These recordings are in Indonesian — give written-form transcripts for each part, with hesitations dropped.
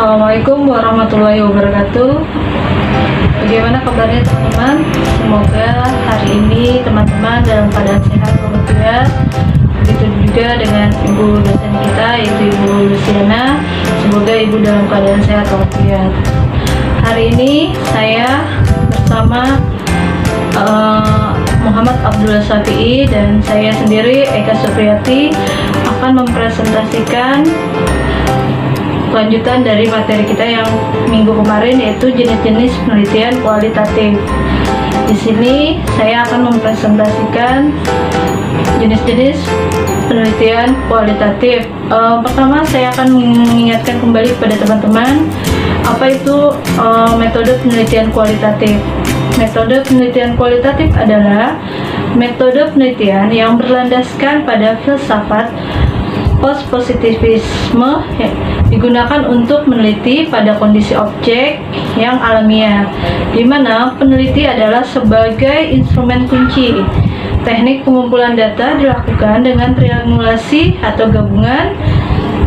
Assalamualaikum warahmatullahi wabarakatuh. Bagaimana kabarnya teman-teman? Semoga hari ini teman-teman dalam keadaan sehat walafiat. Begitu juga dengan ibu dosen kita yaitu Ibu Luciana. Semoga ibu dalam keadaan sehat walafiat. Hari ini saya bersama Muhammad Abdullah Syafi'i dan saya sendiri Eka Supriyati akan mempresentasikan lanjutan dari materi kita yang minggu kemarin, yaitu jenis-jenis penelitian kualitatif. Di sini saya akan mempresentasikan jenis-jenis penelitian kualitatif. Pertama, saya akan mengingatkan kembali kepada teman-teman apa itu metode penelitian kualitatif. Metode penelitian kualitatif adalah metode penelitian yang berlandaskan pada filsafat post-positivisme digunakan untuk meneliti pada kondisi objek yang alamiah, di mana peneliti adalah sebagai instrumen kunci. Teknik pengumpulan data dilakukan dengan triangulasi atau gabungan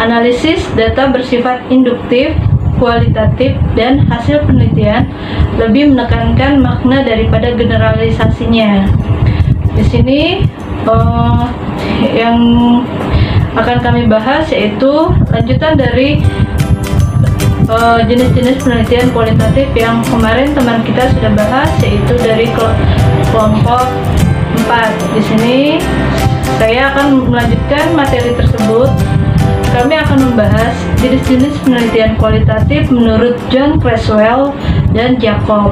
analisis data bersifat induktif, kualitatif, dan hasil penelitian lebih menekankan makna daripada generalisasinya. Di sini yang akan kami bahas yaitu lanjutan dari jenis-jenis penelitian kualitatif yang kemarin teman kita sudah bahas, yaitu dari kelompok 4. Di sini saya akan melanjutkan materi tersebut. Kami akan membahas jenis-jenis penelitian kualitatif menurut John Creswell dan Jacob.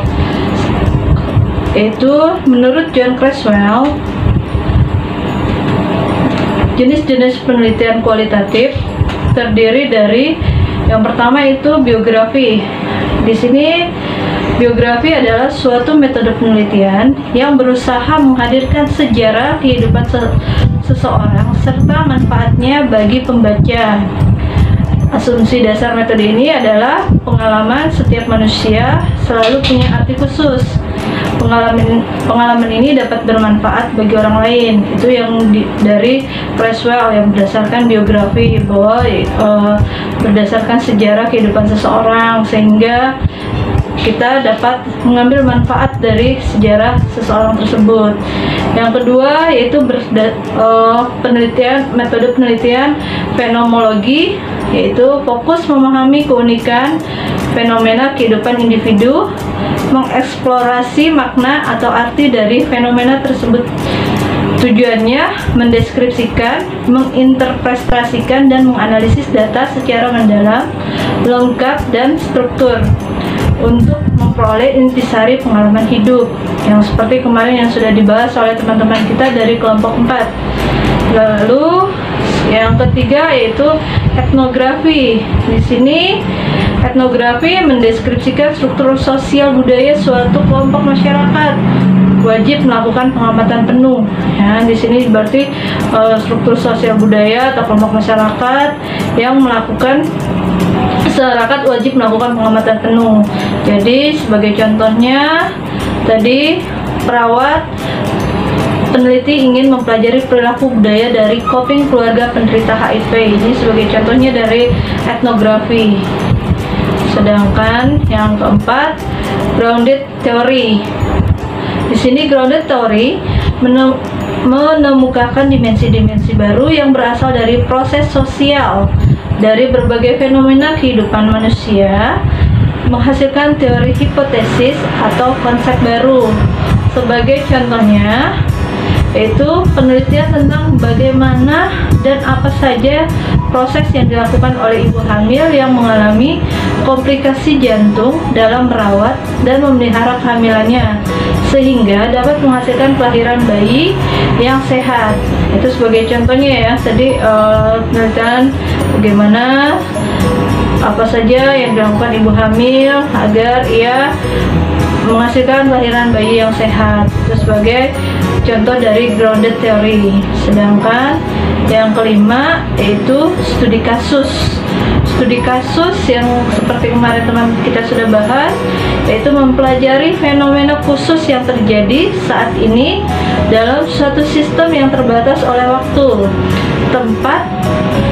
Yaitu menurut John Creswell, jenis-jenis penelitian kualitatif terdiri dari yang pertama itu biografi. Di sini biografi adalah suatu metode penelitian yang berusaha menghadirkan sejarah kehidupan seseorang serta manfaatnya bagi pembaca. Asumsi dasar metode ini adalah pengalaman setiap manusia selalu punya arti khusus. Pengalaman ini dapat bermanfaat bagi orang lain. Itu yang dari Creswell yang berdasarkan biografi, bahwa berdasarkan sejarah kehidupan seseorang sehingga kita dapat mengambil manfaat dari sejarah seseorang tersebut. Yang kedua yaitu metode penelitian fenomenologi, yaitu fokus memahami keunikan fenomena kehidupan individu, mengeksplorasi makna atau arti dari fenomena tersebut. Tujuannya mendeskripsikan, menginterpretasikan, dan menganalisis data secara mendalam, lengkap, dan struktur untuk memperoleh intisari pengalaman hidup yang seperti kemarin yang sudah dibahas oleh teman-teman kita dari kelompok 4. Lalu yang ketiga yaitu etnografi. Di sini etnografi mendeskripsikan struktur sosial budaya suatu kelompok masyarakat, wajib melakukan pengamatan penuh. Ya, di sini berarti struktur sosial budaya atau kelompok masyarakat yang masyarakat wajib melakukan pengamatan penuh. Jadi sebagai contohnya tadi perawat peneliti ingin mempelajari perilaku budaya dari coping keluarga penderita HIV. Ini sebagai contohnya dari etnografi. Sedangkan yang keempat, grounded theory. Di sini grounded theory menemukan dimensi-dimensi baru yang berasal dari proses sosial dari berbagai fenomena kehidupan manusia, menghasilkan teori hipotesis atau konsep baru. Sebagai contohnya yaitu penelitian tentang bagaimana dan apa saja proses yang dilakukan oleh ibu hamil yang mengalami komplikasi jantung dalam merawat dan memelihara kehamilannya sehingga dapat menghasilkan kelahiran bayi yang sehat. Itu sebagai contohnya ya. Tadi penelitian bagaimana apa saja yang dilakukan ibu hamil agar ia menghasilkan kelahiran bayi yang sehat. Itu sebagai contoh dari grounded theory. Sedangkan yang kelima yaitu studi kasus. Studi kasus yang seperti kemarin teman kita sudah bahas, yaitu mempelajari fenomena khusus yang terjadi saat ini dalam suatu sistem yang terbatas oleh waktu, tempat,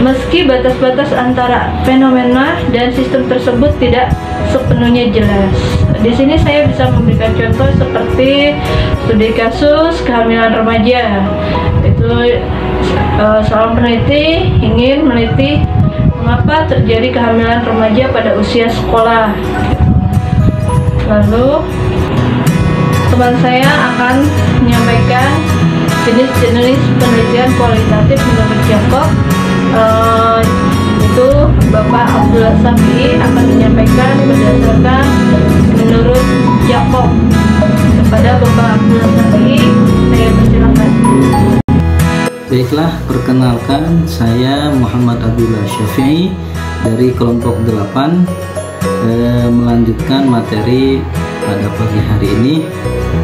meski batas-batas antara fenomena dan sistem tersebut tidak sepenuhnya jelas. Di sini saya bisa memberikan contoh seperti studi kasus kehamilan remaja. Itu seorang peneliti ingin meneliti mengapa terjadi kehamilan remaja pada usia sekolah. Lalu teman saya akan menyampaikan jenis-jenis penelitian kualitatif menurut Jacob. Itu Bapak Abdullah Safi akan menyampaikan berdasarkan menurut Jacob. Kepada Bapak Abdullah Safi, saya persilakan. Baiklah, perkenalkan saya Muhammad Abdullah Syafi'i dari kelompok 8, melanjutkan materi pada pagi hari ini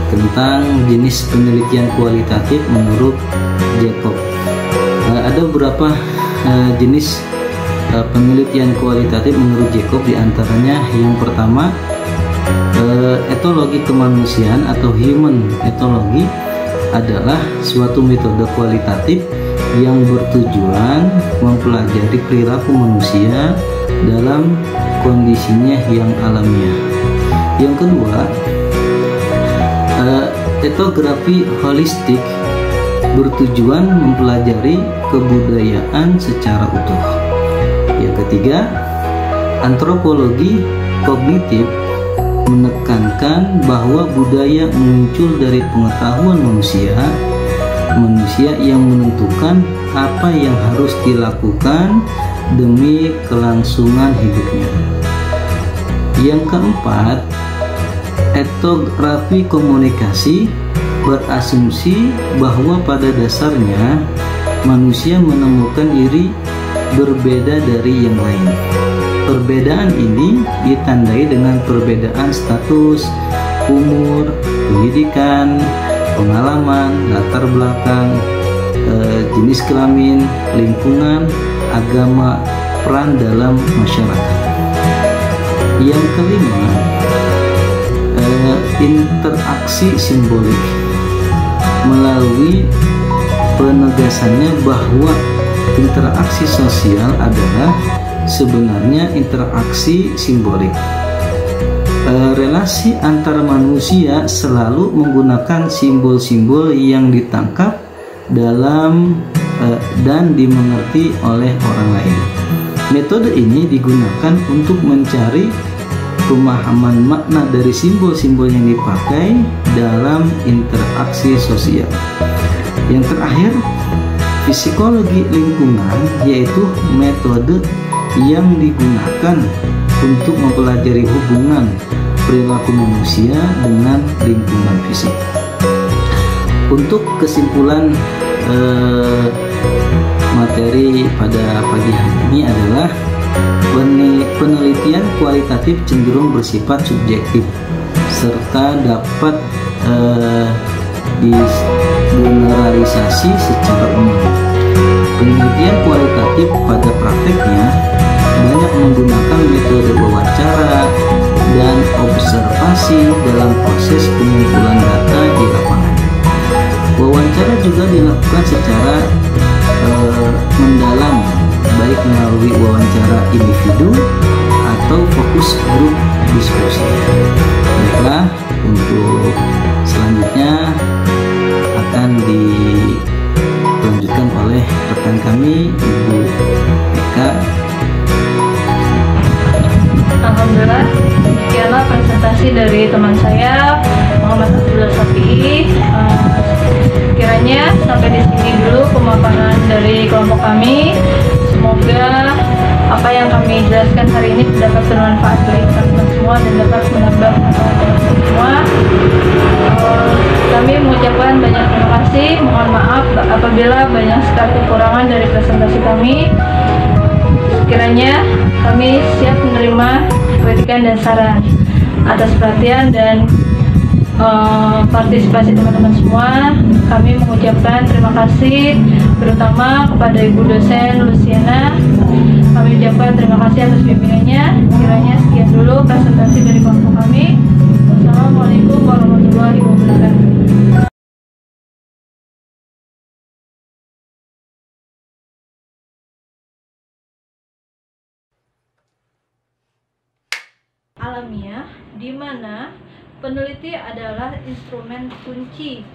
tentang jenis penelitian kualitatif menurut Jacob. Ada beberapa jenis penelitian kualitatif menurut Jacob, diantaranya yang pertama etologi kemanusiaan atau human ethology adalah suatu metode kualitatif yang bertujuan mempelajari perilaku manusia dalam kondisinya yang alamiah. Yang kedua, etografi holistik bertujuan mempelajari kebudayaan secara utuh. Yang ketiga, antropologi kognitif menekankan bahwa budaya muncul dari pengetahuan manusia yang menentukan apa yang harus dilakukan demi kelangsungan hidupnya. Yang keempat, etografi komunikasi berasumsi bahwa pada dasarnya manusia menemukan diri berbeda dari yang lain. Perbedaan ini ditandai dengan perbedaan status, umur, pendidikan, pengalaman, latar belakang, jenis kelamin, lingkungan, agama, peran dalam masyarakat. Yang kelima, interaksi simbolik melalui penegasannya bahwa interaksi sosial adalah sebenarnya interaksi simbolik. Relasi antar manusia selalu menggunakan simbol-simbol yang ditangkap dalam dan dimengerti oleh orang lain. Metode ini digunakan untuk mencari pemahaman makna dari simbol-simbol yang dipakai dalam interaksi sosial. Yang terakhir, psikologi lingkungan, yaitu metode yang digunakan untuk mempelajari hubungan perilaku manusia dengan lingkungan fisik. Untuk kesimpulan materi pada pagi hari ini adalah penelitian kualitatif cenderung bersifat subjektif serta dapat digeneralisasi secara umum. Penelitian kualitatif pada prakteknya banyak menggunakan metode wawancara dan observasi dalam proses pengumpulan data di lapangan. Wawancara juga dilakukan secara mendalam, baik melalui wawancara individu atau fokus grup diskusi. Baiklah, untuk selanjutnya akan dilanjutkan oleh rekan kami, Ibu Eka. Alhamdulillah, demikianlah presentasi dari teman saya Muhammad Abdullah Safi. Kiranya sampai di sini dulu pemaparan dari kelompok kami. Semoga apa yang kami jelaskan hari ini dapat bermanfaat bagi teman-teman semua dan dapat menambah manfaat semua. Kami mengucapkan banyak terima kasih. Mohon maaf apabila banyak sekali kekurangan dari presentasi kami. Kiranya kami siap menerima kritikan dan saran. Atas perhatian dan partisipasi teman-teman semua, kami mengucapkan terima kasih terutama kepada Ibu dosen Luciana. Kami ucapkan terima kasih atas bimbingannya. Kiranya sekian dulu presentasi dari kelompok kami. Wassalamualaikum warahmatullahi wabarakatuh. alamiah di mana peneliti adalah instrumen kunci.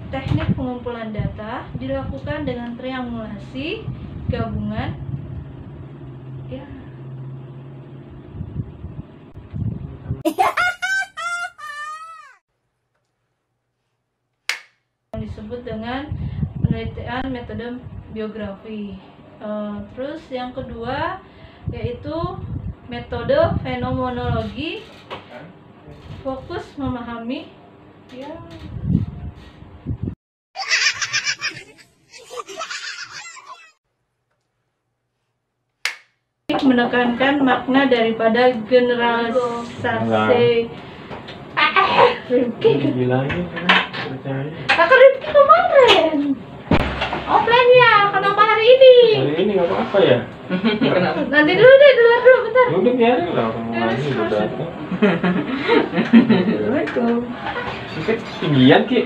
Teknik pengumpulan data dilakukan dengan triangulasi, gabungan, ya. Yang disebut dengan penelitian metode biografi. Terus yang kedua yaitu metode fenomenologi, fokus memahami, ya. Menekankan makna daripada generalisasi. Rifki bilangin kakak Rifki kemarin offline ya, kenapa hari ini? Hari ini nggak apa-apa ya? Nanti dulu deh, di luar dulu, bentar. Udah biarin lah, kamu lagi udah datang. Assalamualaikum. Tinggian Ki.